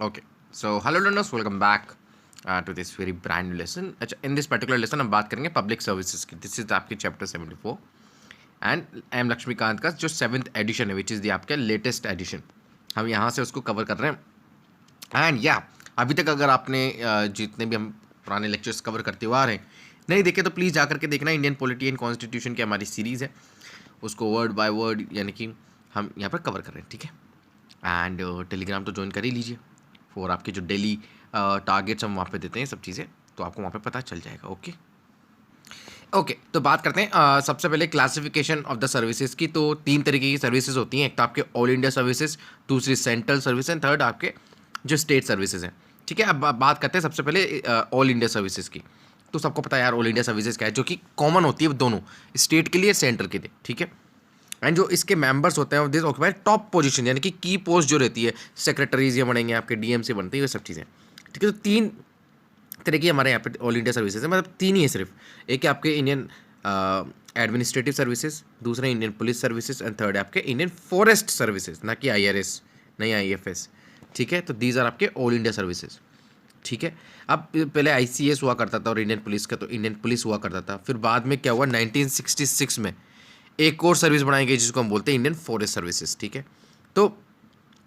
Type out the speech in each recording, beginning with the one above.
Okay, so hello learners, welcome back to this very brand new lesson. अच्छा, in this particular lesson हम बात करेंगे public services की. This is आपकी chapter 74 and I am Laxmikanth का जो 7th एडिशन है विच इज़ दी आपके लेटेस्ट एडिशन. हम यहाँ से उसको कवर कर रहे हैं. एंड या अभी तक अगर आपने जितने भी हम पुराने लेक्चर्स कवर करते हुए आ रहे हैं नहीं देखे तो प्लीज़ जाकर के देखना. इंडियन पॉलिटी एंड कॉन्स्टिट्यूशन की हमारी सीरीज़ है, उसको वर्ड बाय वर्ड यानी कि हम यहाँ पर कवर कर रहे हैं. ठीक है, एंड टेलीग्राम तो ज्वाइन कर ही लीजिए फॉर आपके जो डेली टारगेट्स हम वहाँ पे देते हैं सब चीज़ें, तो आपको वहाँ पे पता चल जाएगा. ओके ओके तो बात करते हैं सबसे पहले क्लासिफिकेशन ऑफ द सर्विसेज की. तो 3 तरीके की सर्विसेज होती हैं. एक तो आपके ऑल इंडिया सर्विसेज, दूसरी सेंट्रल सर्विस एंड थर्ड आपके जो स्टेट सर्विसेज हैं. ठीक है, अब बात करते हैं सबसे पहले ऑल इंडिया सर्विसेज की. तो सबको पता है यार ऑल इंडिया सर्विसेज क्या है, जो कि कॉमन होती है दोनों स्टेट के लिए सेंट्रल के लिए. ठीक है, एंड जो इसके मेंबर्स होते हैं दिस ऑक्यूपाई टॉप पोजीशन, यानी कि की पोस्ट जो रहती है, सेक्रेटरीज ये बनेंगे आपके, डीएमसी बनते हैं, ये सब चीज़ें. ठीक है, तो 3 तरह की हमारे यहाँ पे ऑल इंडिया सर्विसेज है, मतलब 3 ही है सिर्फ. एक है आपके इंडियन एडमिनिस्ट्रेटिव सर्विसेज, दूसरा Indian police services and third है आपके इंडियन फॉरेस्ट सर्विसेज, ना कि IRS नहीं IFS. ठीक है, तो दीज आर आपके ऑल इंडिया सर्विसेज. ठीक है, अब पहले ICS हुआ करता था और इंडियन पुलिस का तो इंडियन पुलिस हुआ करता था. फिर बाद में क्या हुआ, 1966 में एक और सर्विस बनाई गई जिसको हम बोलते हैं इंडियन फॉरेस्ट सर्विसेज. ठीक है, तो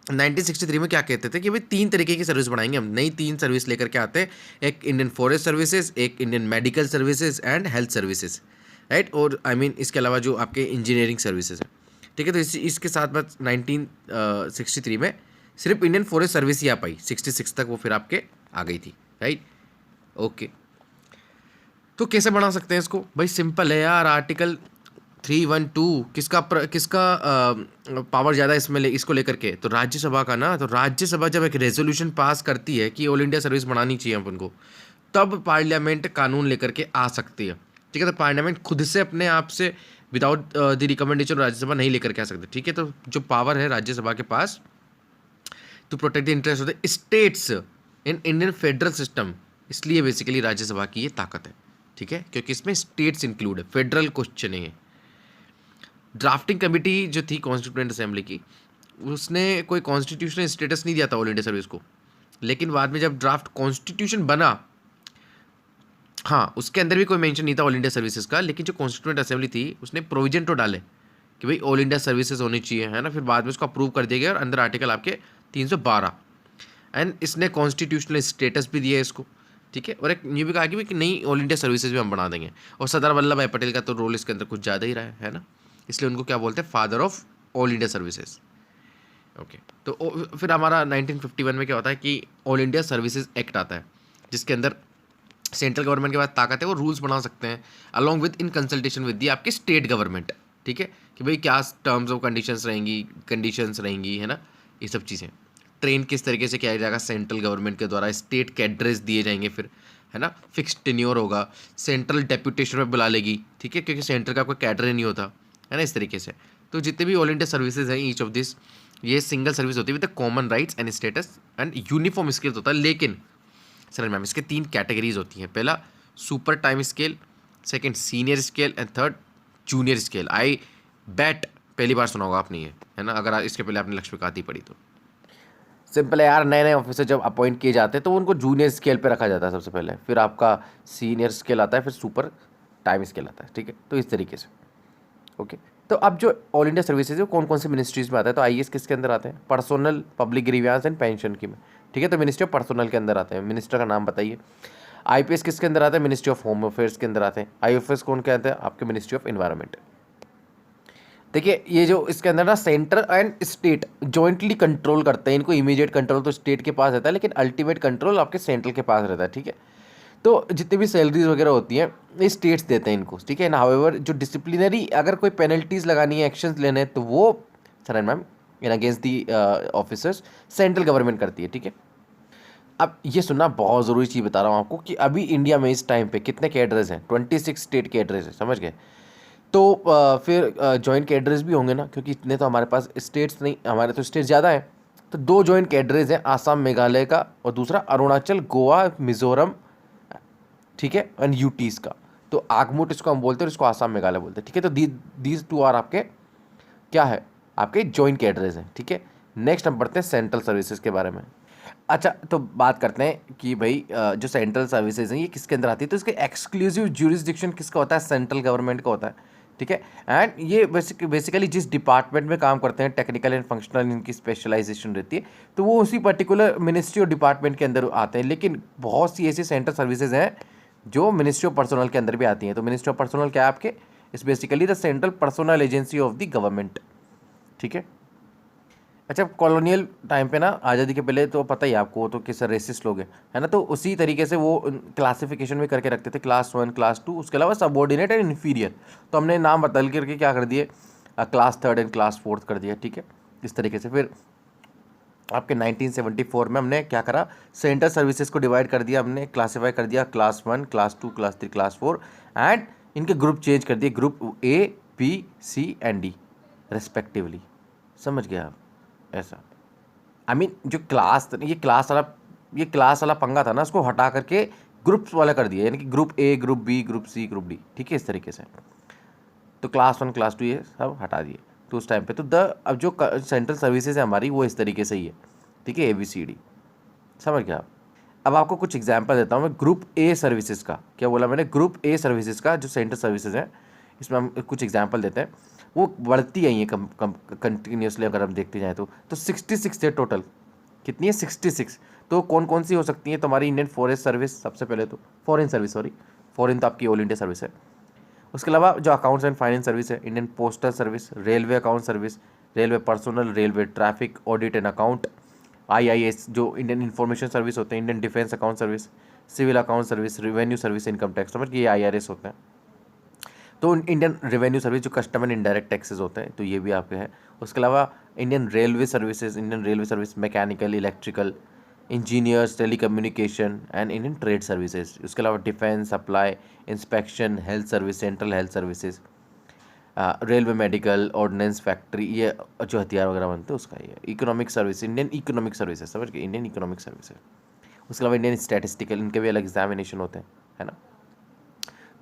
1963 में क्या कहते थे कि भाई 3 तरीके की सर्विस बनाएंगे हम, नई 3 सर्विस लेकर के आते हैं. एक इंडियन फॉरेस्ट सर्विसेज, एक Indian medical services and health services, right. और आई मीन इसके अलावा जो आपके इंजीनियरिंग सर्विसेज है. ठीक है, तो इसके साथ बस 1963 में सिर्फ इंडियन फॉरेस्ट सर्विस ही आ पाई. 66 तक वो फिर आपके आ गई थी, राइट. ओके, तो कैसे बना सकते हैं इसको? भाई सिंपल है यार, आर्टिकल 312 किसका पावर ज़्यादा इसमें इसको लेकर के, तो राज्यसभा का ना. तो राज्यसभा जब एक रेजोल्यूशन पास करती है कि ऑल इंडिया सर्विस बनानी चाहिए अपन को, तब पार्लियामेंट कानून लेकर के आ सकती है. ठीक है, तो पार्लियामेंट खुद से अपने आप से विदाउट द रिकमेंडेशन राज्यसभा नहीं लेकर के आ सकते. ठीक है, तो जो पावर है राज्यसभा के पास to protect the interest of the states in Indian federal system, इसलिए बेसिकली राज्यसभा की ये ताकत है. ठीक है, क्योंकि इसमें स्टेट्स इंक्लूड है, फेडरल क्वेश्चन है. ड्राफ्टिंग कमेटी जो थी कॉन्स्टिट्यूएंट असेंबली की, उसने कोई कॉन्स्टिट्यूशनल स्टेटस नहीं दिया था ऑल इंडिया सर्विस को. लेकिन बाद में जब ड्राफ्ट कॉन्स्टिट्यूशन बना, हाँ उसके अंदर भी कोई मेंशन नहीं था ऑल इंडिया सर्विसेज का, लेकिन जो कॉन्स्टिट्यूएंट असेंबली थी उसने प्रोविजन तो डाले कि भाई ऑल इंडिया सर्विसेज होनी चाहिए, है ना. फिर बाद में उसको अप्रूव कर दिया गया और अंदर आर्टिकल आपके 312, एंड इसने कॉन्स्टिट्यूशनल स्टेटस भी दिया इसको. ठीक है, और एक ये भी कहा कि नहीं ऑल इंडिया सर्विसेज भी हम बना देंगे. और सरदार वल्लभ भाई पटेल का तो रोल इसके अंदर कुछ ज़्यादा ही रहा है ना, इसलिए उनको क्या बोलते हैं, father of all India services. Okay, तो फिर हमारा 1951 में क्या होता है कि ऑल इंडिया सर्विसेज एक्ट आता है, जिसके अंदर सेंट्रल गवर्नमेंट के पास ताकत है, वो रूल्स बना सकते हैं along with in consultation with the आपके स्टेट गवर्नमेंट. ठीक है, कि भाई क्या टर्म्स ऑफ कंडीशंस रहेंगी, है ना, ये सब चीज़ें. ट्रेन किस तरीके से किया जाएगा सेंट्रल गवर्नमेंट के द्वारा, स्टेट कैडरेस दिए जाएंगे फिर, है ना, फिक्स टेन्योर होगा, सेंट्रल डेप्यूटेशन में बुला लेगी. ठीक है, क्योंकि सेंट्रल का कोई कैडर नहीं होता, है ना, इस तरीके से. तो जितने भी ऑल इंडिया सर्विसेज हैं, ईच ऑफ दिस ये सिंगल सर्विस होती है with common rights and status and uniform skills होता है. लेकिन सर मैम इसके 3 कैटेगरीज होती हैं. पहला super time scale, second senior scale and third junior scale. I bat पहली बार सुना होगा आपने ये, है ना, अगर इसके पहले आपने लक्ष्मीकांत ही पढ़ी तो. सिंपल है यार, नए नए ऑफिसर जब अपॉइंट किए जाते हैं तो उनको जूनियर स्केल पे रखा जाता है सबसे पहले, फिर आपका सीनियर स्केल आता है, फिर सुपर टाइम स्केल आता है. ठीक है, तो इस तरीके से. ओके, तो अब जो ऑल इंडिया सर्विसेज है कौन कौन से मिनिस्ट्रीज में आता है, तो IAS किसके अंदर आते हैं, personal, public grievance and pension की में. ठीक है, तो मिनिस्ट्री ऑफ पर्सनल के अंदर आते हैं. मिनिस्टर का नाम बताइए. IPS किसके अंदर आता है, मिनिस्ट्री ऑफ होम अफेयर्स के अंदर आते हैं. IFS कौन के आते हैं, आपके मिनिस्ट्री ऑफ एनवायरनमेंट. देखिए ये जो इसके अंदर ना centre and state jointly control करते हैं इनको. इमीडिएट कंट्रोल तो स्टेट के पास रहता है, लेकिन अल्टीमेट कंट्रोल आपके सेंट्रल के पास रहता है. ठीक है, तो जितनी भी सैलरीज वगैरह होती हैं ये स्टेट्स देते हैं इनको. ठीक है ना, हाउएवर जो डिसिप्लिनरी अगर कोई पेनल्टीज लगानी है, एक्शंस लेने हैं, तो वो sir ma'am in against the officers central government करती है. ठीक है, अब ये सुनना बहुत ज़रूरी चीज़ बता रहा हूँ आपको कि अभी इंडिया में इस टाइम पे कितने कैडर्स हैं, 26 स्टेट कैडर्स हैं, समझ गए. तो फिर जॉइंट कैडर्स भी होंगे ना, क्योंकि इतने तो हमारे पास स्टेट्स नहीं, हमारे तो स्टेट्स ज़्यादा हैं. तो 2 जॉइंट कैडर्स हैं, आसाम मेघालय का और दूसरा अरुणाचल गोवा मिजोरम. ठीक है, एंड यूटीज़ का. तो आगमुट इसको हम बोलते हैं और इसको आसाम मेघालय बोलते हैं. ठीक है, तो दीज 2 आर आपके क्या है, आपके जॉइंट कैडरेज हैं. ठीक है, नेक्स्ट हम पढ़ते हैं सेंट्रल सर्विसेज के बारे में. अच्छा, तो बात करते हैं कि भाई जो सेंट्रल सर्विसेज हैं ये किसके अंदर आती है, तो इसके एक्सक्लूसिव ज्यूरिसडिक्शन किसका होता है, सेंट्रल गवर्नमेंट का होता है, ठीक है। एंड ये बेसिकली जिस डिपार्टमेंट में काम करते हैं, टेक्निकल एंड फंक्शनल इनकी स्पेशलाइजेशन रहती है, तो वो उसी पर्टिकुलर मिनिस्ट्री और डिपार्टमेंट के अंदर आते हैं। लेकिन बहुत सी ऐसी सेंट्रल सर्विसेज हैं जो मिनिस्ट्री ऑफ पर्सनल के अंदर भी आती हैं। तो मिनिस्ट्री ऑफ पर्सनल क्या है आपके, इस basically the central personal agency of the government, ठीक है। अच्छा, कॉलोनियल टाइम पे ना, आज़ादी के पहले तो पता ही है आपको, वो तो किस रेसिस्ट लोग हैं, है ना, तो उसी तरीके से वो क्लासिफिकेशन में करके रखते थे, क्लास 1 क्लास 2, उसके अलावा सबऑर्डिनेट एंड इन्फीरियर। तो हमने नाम बदल करके क्या कर दिए, क्लास 3 एंड क्लास 4 कर दिया, ठीक है। इस तरीके से फिर आपके 1974 में हमने क्या करा, सेंट्रल सर्विसेज को डिवाइड कर दिया, हमने क्लासीफाई कर दिया class 1 class 2 class 3 class 4, and इनके ग्रुप चेंज कर दिए, group A B C and D respectively. समझ गया आप, ऐसा। आई मीन जो ये क्लास वाला पंगा था ना, उसको हटा करके ग्रुप्स वाला कर दिया, यानी कि group A group B group C group D, ठीक है, इस तरीके से। तो क्लास 1 क्लास 2 ये सब हटा दिए। तो उस टाइम पे तो अब जो सेंट्रल सर्विसेज है हमारी वो इस तरीके से ही है, ठीक है, ABCD। समझ गया आप। अब आपको कुछ एग्जाम्पल देता हूँ मैं ग्रुप ए सर्विसेज का। क्या बोला मैंने, ग्रुप ए सर्विसेज का जो सेंट्रल सर्विसेज है, इसमें हम कुछ एग्जाम्पल देते हैं। वो बढ़ती आई है कंटिन्यूसली, अगर हम देखते जाएँ तो 66 है टोटल। कितनी है, 66। तो कौन कौन सी हो सकती है, तो हमारी इंडियन फॉरेस्ट सर्विस सबसे पहले, तो फॉरेन सर्विस, सॉरी फॉरेन तो आपकी ऑल इंडिया सर्विस है। उसके अलावा जो अकाउंट्स एंड फाइनेंस सर्विस है, Indian postal service, railway account service, railway personal, railway traffic audit and account, IIS जो इंडियन इंफॉर्मेशन सर्विस होते हैं, Indian defence account service, civil account service, revenue service, income tax, समझ ये IRS होते हैं। तो Indian revenue service जो custom and indirect taxes होते हैं, तो ये भी आपके हैं। उसके अलावा Indian railway services, Indian railway service mechanical, electrical, engineers, telecommunication and Indian trade services. उसके अलावा defence, supply, inspection, health service, central health services, railway medical, ordnance factory, ये जो हथियार वगैरह बनते हैं उसका ये। Economic service, Indian economic services, समझ गए, इंडियन इकोनॉमिक सर्विसेज। उसके अलावा इंडियन स्टैटिस्टिकल, इनके भी अलग एग्जामिनेशन होते हैं, है ना।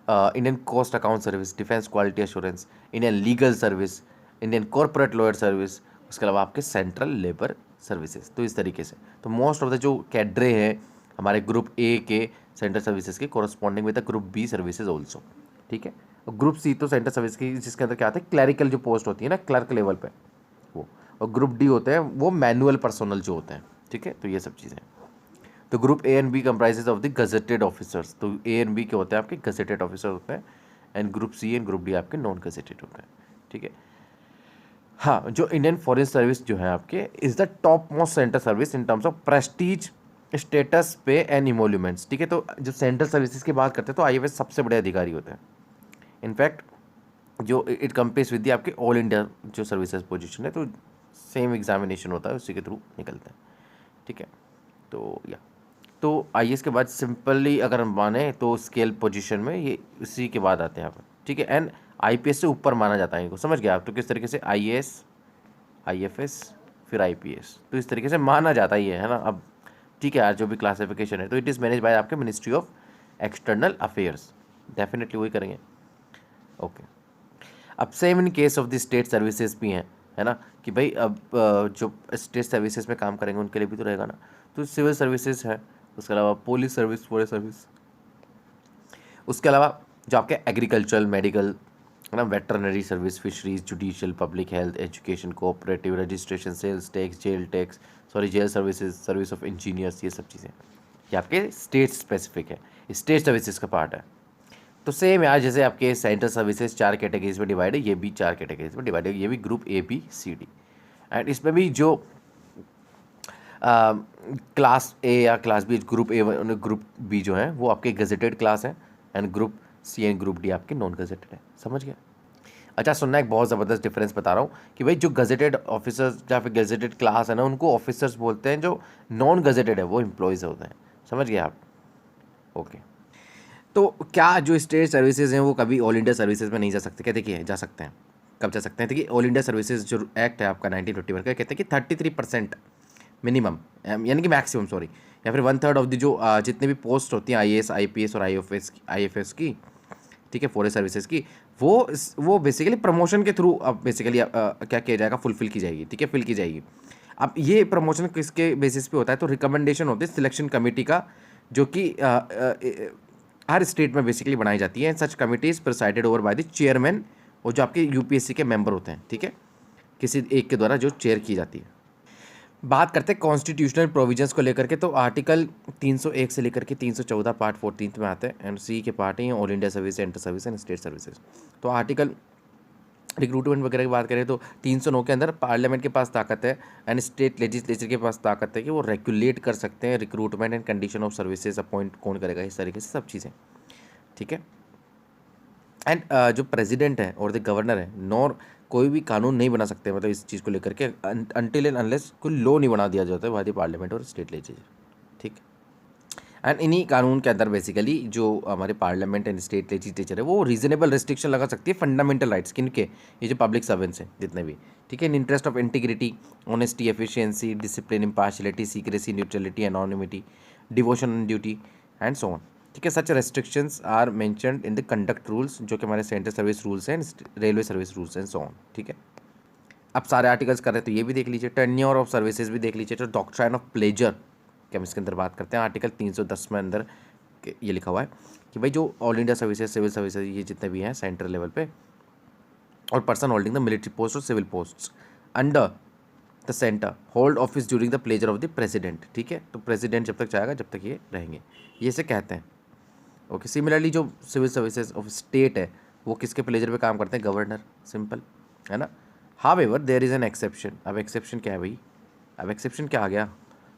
Indian cost account service, defence quality assurance, Indian legal service, Indian corporate lawyer service. उसके अलावा आपके सेंट्रल लेबर सर्विसेज। तो इस तरीके से तो मोस्ट ऑफ द जो कैडरे हैं हमारे ग्रुप ए के सेंट्रल सर्विसेज के, corresponding with the group B services also, ठीक है। और ग्रुप सी तो सेंट्रल सर्विस की, जिसके अंदर क्या आता है, क्लैरिकल जो पोस्ट होती है ना, क्लर्क लेवल पे वो। और ग्रुप डी होते हैं वो मैनुअल पर्सनल जो होते हैं, ठीक है। तो ये सब चीज़ें। तो group A and B comprises of the gazetted officers. तो ए एंड बी के होते हैं आपके गजेटेड ऑफिसर होते हैं, and group C and group D आपके नॉन गजेटेड होते हैं, ठीक है। हाँ, जो इंडियन फॉरेन सर्विस जो है आपके is the top most central service in terms of Prestige, status, पे एंड इमोल्यूमेंट्स, ठीक है। तो जब सेंट्रल सर्विसेज की बात करते हैं तो IFS सबसे बड़े अधिकारी होते हैं। इनफैक्ट जो इट कंपेयर्स विद आपके ऑल इंडिया जो सर्विसेज पोजीशन है, तो सेम एग्जामिनेशन होता है, उसी के थ्रू निकलते हैं, ठीक है। तो या तो IAS के बाद सिंपली अगर हम माने तो स्केल पोजीशन में ये इसी के बाद आते हैं आप, ठीक है। एंड IPS से ऊपर माना जाता है इनको, समझ गया आप। तो किस तरीके से IAS, IFS, फिर IPS, तो इस तरीके से माना जाता ही है ना। अब ठीक है यार, जो भी क्लासिफिकेशन है, तो इट इज़ मैनेज बाय आपके ministry of external affairs, definitely वही करेंगे, ओके। अब same in case of the state services भी हैं, है ना, कि भाई अब जो स्टेट सर्विसेज में काम करेंगे उनके लिए भी तो रहेगा ना। तो सिविल सर्विसेज है, उसके अलावा पुलिस सर्विस, फॉरेस्ट सर्विस, उसके अलावा जो आपके एग्रीकल्चरल, मेडिकल, है ना, veterinary service, fisheries, judicial, public health, education, cooperative, registration, sales tax, jail services, service of engineers, ये सब चीज़ें ये आपके स्टेट स्पेसिफिक है, स्टेट सर्विसेज का पार्ट है। तो सेम यार, जैसे आपके सेंट्रल सर्विसेज 4 कैटेगरीज में डिवाइड है, ये भी 4 कैटेगरीज में डिवाइड है, ये भी ग्रुप ABCD। एंड इसमें भी जो क्लास ए या class B, group A group B जो है वो आपके गजेटेड क्लास है, and group C and group D आपके नॉन गजेटेड है, समझ गया। अच्छा सुनना, एक बहुत ज़बरदस्त डिफरेंस बता रहा हूँ कि भाई जो गजेटेड ऑफिसर्स या फिर गजेटेड क्लास है ना, उनको ऑफिसर्स बोलते हैं, जो नॉन गजेटेड है वो एम्प्लॉयज़ होते हैं, समझ गए आप, ओके। तो क्या जो स्टेट सर्विसेज हैं वो कभी ऑल इंडिया सर्विसेज में नहीं जा सकते? क्या देखिए, जा सकते हैं। कब जा सकते हैं? देखिए, ऑल इंडिया सर्विसेज जो एक्ट है आपका 1951 का, कहते हैं कि 33% मिनिमम, यानी कि मैक्सिमम, सॉरी, या फिर 1/3 ऑफ द जो जितने भी पोस्ट होती हैं IAS, IPS और IFS की, ठीक है, फॉरेस्ट सर्विसेज की, वो बेसिकली प्रमोशन के थ्रू अब बेसिकली क्या किया जाएगा, फुलफिल की जाएगी, ठीक है, फिल की जाएगी। अब ये प्रमोशन किसके बेसिस पे होता है, तो रिकमेंडेशन होती है सिलेक्शन कमेटी का, जो कि हर स्टेट में बेसिकली बनाई जाती है। Such committee is presided over by the chairman, और जो आपके यूपीएससी के मेंबर होते हैं, ठीक है, किसी एक के द्वारा जो चेयर की जाती है। बात करते हैं कॉन्स्टिट्यूशनल प्रोविजंस को लेकर के, तो आर्टिकल 301 से लेकर के 314 पार्ट 14 में आते हैं, एंड सी के पार्ट हैं all India service, inter service and state services. तो आर्टिकल रिक्रूटमेंट वगैरह की बात करें तो 309 के अंदर पार्लियामेंट के पास ताकत है एंड स्टेट लेजिस्लेचर के पास ताकत है कि वो रेगुलेट कर सकते हैं recruitment and condition of services, appoint कौन करेगा, इस तरीके से सब चीज़ें, ठीक है। एंड जो प्रेसिडेंट है और द गवर्नर है, नॉर कोई भी कानून नहीं बना सकते, मतलब इस चीज़ को लेकर के अनटिल एंड अनलेस कोई लॉ नहीं बना दिया जाता है भारतीय पार्लियामेंट और स्टेट लेजिस्लेचर, ठीक। एंड इन्हीं कानून के अंदर बेसिकली जो हमारे पार्लियामेंट एंड स्टेट लेजिस्लेचर है वो रीजनेबल रिस्ट्रिक्शन लगा सकती है फंडामेंटल राइट्स किनके, ये जो पब्लिक सर्वेंट्स हैं जितने भी, ठीक है, in interest of integrity, honesty, efficiency, discipline, impartiality, secrecy, neutrality, anonymity, devotion on duty and so on, ठीक है। Such restrictions are mentioned in the conduct rules, जो कि हमारे सेंट्रल सर्विस रूल्स हैं, railway service rules and so on, ठीक है। अब सारे आर्टिकल्स कर रहे हैं तो ये भी देख लीजिए, टेन्योर ऑफ सर्विसेज भी देख लीजिए, तो डॉक्ट्राइन ऑफ प्लेजर कि हम इसके अंदर बात करते हैं, आर्टिकल 310 में अंदर ये लिखा हुआ है कि भाई जो all India services, civil services, ये जितने भी हैं सेंट्रल लेवल पे, और person holding the military post और civil post under the centre hold office during the pleasure of the president, ठीक है। तो प्रेसिडेंट जब तक चाहेगा जब तक ये रहेंगे, ये से कहते हैं, ओके। सिमिलरली जो सिविल सर्विसेज ऑफ स्टेट है वो किसके प्लेजर पे काम करते हैं, गवर्नर, सिंपल है ना। However there is an exception, अब एक्सेप्शन क्या है भाई, अब एक्सेप्शन क्या आ गया,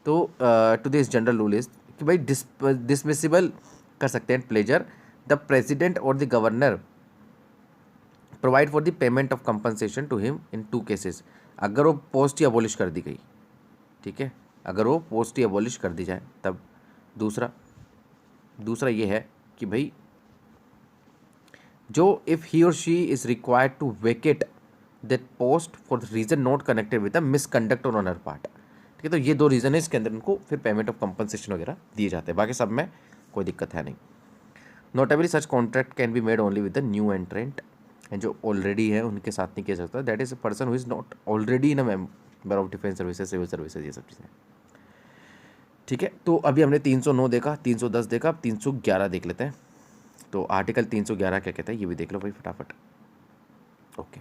तो to this general rule is कि भाई डिसमिसिबल कर सकते हैं प्लेजर द प्रेसिडेंट और the governor provide for the payment of compensation to him in 2 cases, अगर वो पोस्ट ही अबॉलिश कर दी गई, ठीक है, अगर वो पोस्ट ही अबॉलिश कर दी जाए तब। दूसरा ये है कि भाई जो इफ़ ही और she is required to vacate that post for reason not connected with the misconduct on another part, ठीक है। तो ये 2 रीज़न है, इसके अंदर उनको फिर पेमेंट ऑफ कंपनसेशन वगैरह दिए जाते हैं, बाकी सब में कोई दिक्कत है नहीं। Notably such contract can be made only with the new entrant, and जो ऑलरेडी है उनके साथ नहीं किया सकता, that is a person who is not already in a member of defence services, civil services, ये सब चीज़ें, ठीक है। तो अभी हमने 309 देखा, 310 देखा, अब 311 देख लेते हैं। तो आर्टिकल 311 क्या कहता है ये भी देख लो भाई फटाफट, ओके।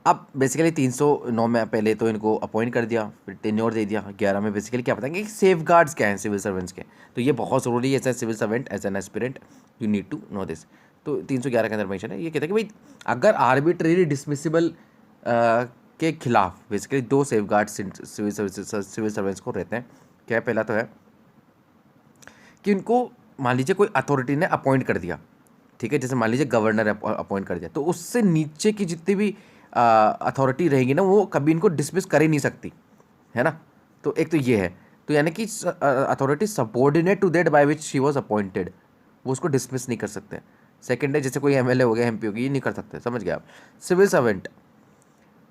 अब बेसिकली 309 में पहले तो इनको अपॉइंट कर दिया, फिर टेन्योर दे दिया, 11 में बेसिकली क्या बताएंगे कि सेफ गार्ड्स क्या हैं सिविल सर्वेंट्स के, तो ये बहुत ज़रूरी है as a civil servant, as an aspirant you need to know this. तो 311 के अंदर मेंशन है, ये कहता है कि भाई अगर आर्बिट्रेरी डिसमिसिबल के खिलाफ basically 2 safeguard civil servants को रहते हैं। क्या पहला तो है कि उनको मान लीजिए कोई अथॉरिटी ने अपॉइंट कर दिया, ठीक है, जैसे मान लीजिए गवर्नर अपॉइंट कर दिया, तो उससे नीचे की जितनी भी अथॉरिटी रहेगी ना वो कभी इनको डिसमिस कर ही नहीं सकती, है ना। तो एक तो ये है, तो यानी कि authority subordinate to that by which she was appointed, वो उसको डिसमिस नहीं कर सकते। सेकंड है जैसे कोई एमएलए हो गया, एमपी हो गया, ये नहीं कर सकते, समझ गए आप। Civil servant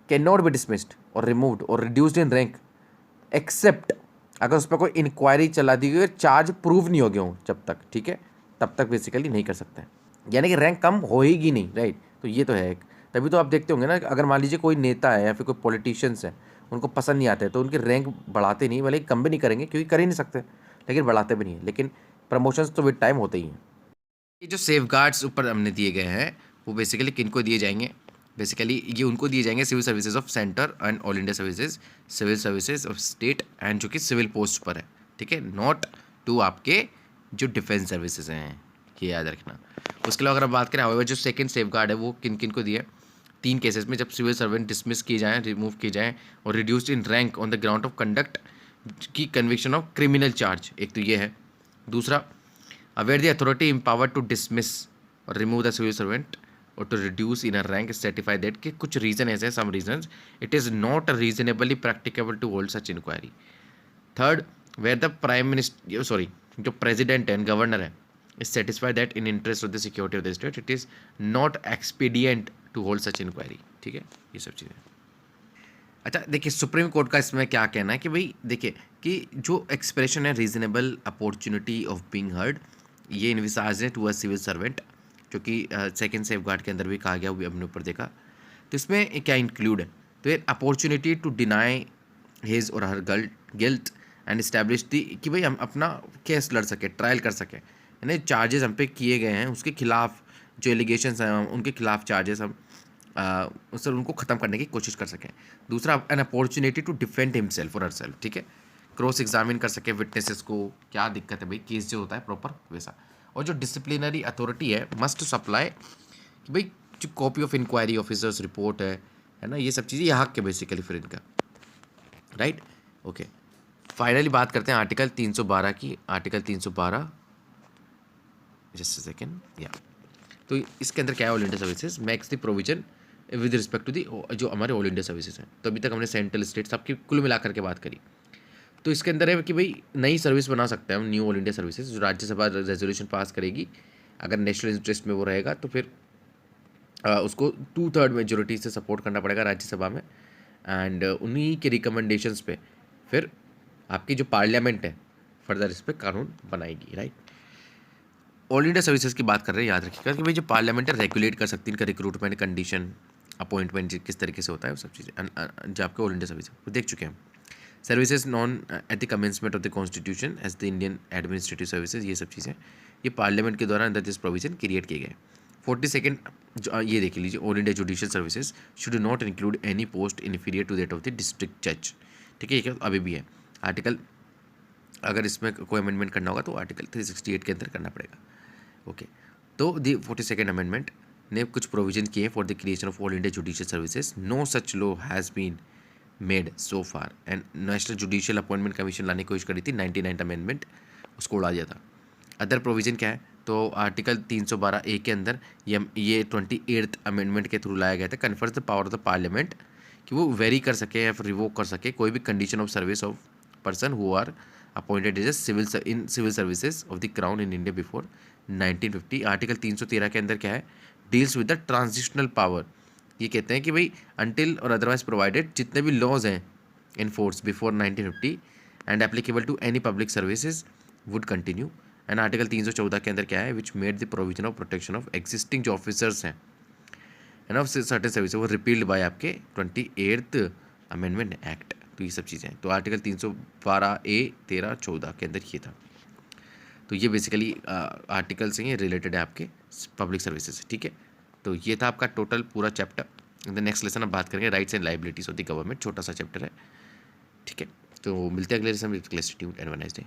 can not be dismissed और रिमूव्ड और रिड्यूस्ड इन रैंक एक्सेप्ट अगर उस पर कोई इंक्वायरी चला दी गई, चार्ज प्रूव नहीं हो गया हो जब तक, ठीक है, तब तक बेसिकली नहीं कर सकते, यानी कि रैंक कम होएगी नहीं, राइट। तो ये तो है एक, तभी तो आप देखते होंगे ना, अगर मान लीजिए कोई नेता है या फिर कोई पॉलिटिशियंस है, उनको पसंद नहीं आते तो उनकी रैंक बढ़ाते नहीं, भले कम भी नहीं करेंगे क्योंकि कर ही नहीं सकते, लेकिन बढ़ाते भी नहीं है, लेकिन प्रमोशंस तो विद टाइम होते ही हैं। ये जो सेफ गार्ड्स ऊपर हमने दिए गए हैं वो बेसिकली किनको दिए जाएंगे, बेसिकली ये उनको दिए जाएंगे civil services of centre and all India services, civil services of state and जो कि सिविल पोस्ट पर है, ठीक है, नॉट टू आपके जो डिफेंस सर्विसेज हैं, ये याद रखना। उसके अलावा अगर बात करें हाउएवर जो सेकंड सेफ गार्ड है वो किन किन को दिया है, 3 केसेस में जब सिविल सर्वेंट डिसमिस किए जाएँ, रिमूव किए जाएँ और reduced in rank on the ground of conduct की कन्विक्शन ऑफ क्रिमिनल चार्ज, एक तो ये है। दूसरा where the authority empowered to dismiss और रिमूव द सिविल सर्वेंट और to reduce in a rank certify that कि कुछ रीज़न ऐसे हैं, some reasons it is not reasonably practicable to hold such inquiry. Third where the prime minister जो president and governor है is satisfied that in interest of the security of the state it is not expedient to hold such inquiry, ठीक है, ये सब चीज़ें। अच्छा देखिए supreme court का इसमें क्या कहना है कि भाई देखिए कि जो एक्सप्रेशन है reasonable opportunity of being heard, ये इनविसाज है टू अ सिविल सर्वेंट, जो कि सेकेंड सेफ गार्ड के अंदर भी कहा गया, वो भी अपने ऊपर देखा। तो इसमें क्या इंक्लूड है, तो ये अपॉर्चुनिटी टू डिनाई हिज और हर गिल्ट एंड इस्टेब्लिश दी कि भाई हम अपना केस लड़ सके, ट्रायल कर सकें, यानी चार्जेस हम पे किए गए हैं उसके खिलाफ जो एलिगेशंस हैं उनके खिलाफ चार्जेस हम उससे उनको ख़त्म करने की कोशिश कर सकें। दूसरा, an opportunity to defend himself और हरसेल्फ, ठीक है, क्रॉस एग्जामिन कर सके विटनेसेस को, क्या दिक्कत है भाई, केस जो होता है प्रॉपर वैसा। और जो डिसिप्लिनरी अथॉरिटी है मस्ट सप्लाई कि भाई जो copy of inquiry officers report है ना, ये सब चीज़ें यहाँ के बेसिकली फिर इनका राइट। ओके, फाइनली बात करते हैं आर्टिकल 312 की। आर्टिकल 312, जस्ट सेकेंड, या तो इसके अंदर क्या है, all India services makes the provision with respect to the जो हमारे ऑल इंडिया सर्विसेज हैं। तो अभी तक हमने सेंट्रल स्टेट सबकी कुल मिलाकर के बात करी। तो इसके अंदर है कि भाई नई सर्विस बना सकते हैं हम, न्यू ऑल इंडिया सर्विसेज, जो राज्यसभा रेजोल्यूशन पास करेगी। अगर नेशनल इंटरेस्ट में वो रहेगा तो फिर उसको 2/3 मेजोरिटी से सपोर्ट करना पड़ेगा राज्यसभा में, एंड उन्हीं के रिकमेंडेशंस पे फिर आपकी जो पार्लियामेंट है फर्दर इस पर कानून बनाएगी, राइट। ऑल इंडिया सर्विसेज की बात कर रहे हैं, याद रखिएगा कि भाई जो पार्लियामेंट है रेगुलेट कर सकती है इनका रिक्रूटमेंट, कंडीशन, अपॉइंटमेंट किस तरीके से होता है, वो सब चीज़ें जो आपके ऑल इंडिया सर्विस वो देख चुके हैं। Services known at the commencement of the constitution as the Indian administrative services, ये सब चीज़ें ये पार्लियामेंट के दौरान अंदर दिस प्रोविजन क्रिएट किए गए। 42 जो ये देख लीजिए, all India judicial services should not include any post inferior to that of the district जज, ठीक है, ये अभी भी है आर्टिकल। अगर इसमें कोई अमेंडमेंट करना होगा तो आर्टिकल 368 के अंदर करना पड़ेगा। ओके, तो द 42nd अमेंडमेंट ने कुछ प्रोविजन किए for the creation of all India judicial services. No such law has been made so far, and national judicial appointment commission लाने की कोशिश करी थी, 99 अमेंडमेंट उसको उड़ा दिया था। अदर प्रोविजन क्या है, तो आर्टिकल 312A के अंदर ये 28th अमेंडमेंट के थ्रू लाया गया था, confers the power of the parliament कि वो वेरी कर सके या फिर रिवोक कर सके कोई भी condition of service of person who are appointed as civil services of the crown in India before 1950। Article 313 के अंदर क्या है, deals with the transitional power. ये कहते हैं कि भाई अनटिल और अदरवाइज प्रोवाइडेड जितने भी लॉज हैं in force before 1950 and applicable to any public services would continue. And article 314 के अंदर क्या है, which made the provision of protection of existing जो ऑफिसर्स हैं है ना सर्टेन सर्विस, वो रिपील्ड बाय आपके 28th अमेंडमेंट एक्ट। तो ये सब चीज़ें हैं। तो आर्टिकल 312A 13 14 के अंदर ये था। तो ये बेसिकली आर्टिकल से ये रिलेटेड है आपके पब्लिक सर्विसेज से, ठीक है। तो ये था आपका टोटल पूरा चैप्टर। द नेक्स्ट लेसन अब बात करेंगे rights and liabilities of the government, छोटा सा चैप्टर है, ठीक है। तो मिलते हैं अगले lesson with and have a nice day.